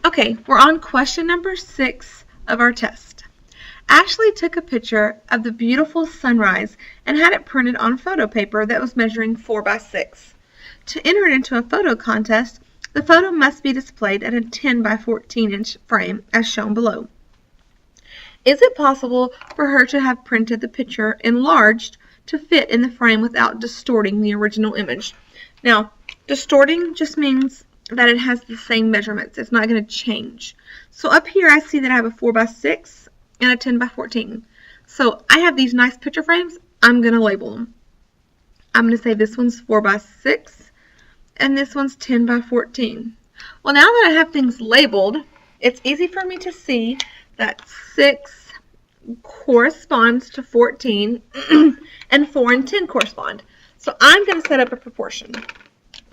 Okay, we're on question number 6 of our test. Ashley took a picture of the beautiful sunrise and had it printed on photo paper that was measuring 4 by 6. To enter it into a photo contest, the photo must be displayed at a 10 by 14 inch frame as shown below. Is it possible for her to have printed the picture enlarged to fit in the frame without distorting the original image? Now, distorting just means that it has the same measurements. It's not going to change. So up here I see that I have a 4 by 6 and a 10 by 14. So I have these nice picture frames. I'm going to label them. I'm going to say this one's 4 by 6 and this one's 10 by 14. Well, now that I have things labeled, it's easy for me to see that 6 corresponds to 14 and 4 and 10 correspond. So I'm going to set up a proportion.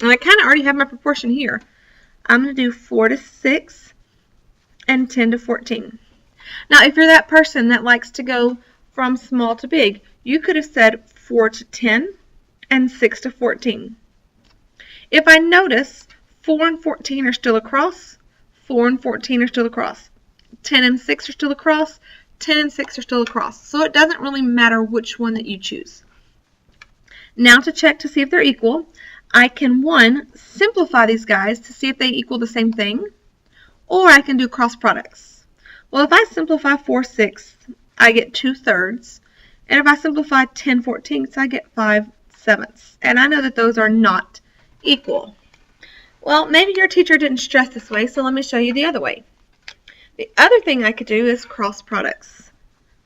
And I kind of already have my proportion here. I'm going to do 4 to 6 and 10 to 14. Now, if you're that person that likes to go from small to big, you could have said 4 to 10 and 6 to 14. If I notice 4 and 14 are still across, 4 and 14 are still across, 10 and 6 are still across, 10 and 6 are still across. So it doesn't really matter which one that you choose. Now to check to see if they're equal, I can, 1, simplify these guys to see if they equal the same thing, or I can do cross products. Well, if I simplify 4/6, I get 2/3, and if I simplify 10/14, I get 5/7. And I know that those are not equal. Well, maybe your teacher didn't stress this way, so let me show you the other way. The other thing I could do is cross products.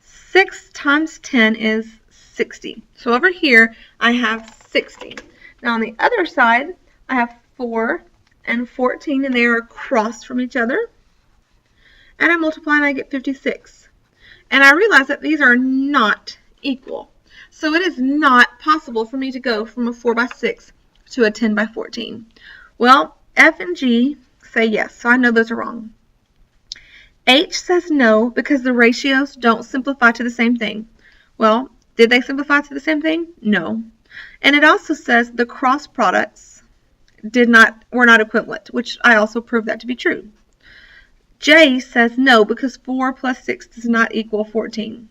6 times 10 is 60. So over here, I have 60. Now on the other side, I have 4 and 14, and they are across from each other. And I multiply and I get 56. And I realize that these are not equal. So it is not possible for me to go from a 4 by 6 to a 10 by 14. Well, F and G say yes, so I know those are wrong. H says no because the ratios don't simplify to the same thing. Well, did they simplify to the same thing? No. And it also says the cross products were not equivalent, which I also proved that to be true. J says no because 4 plus 6 does not equal 14.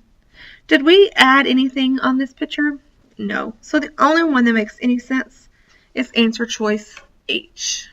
Did we add anything on this picture? No. So the only one that makes any sense is answer choice H.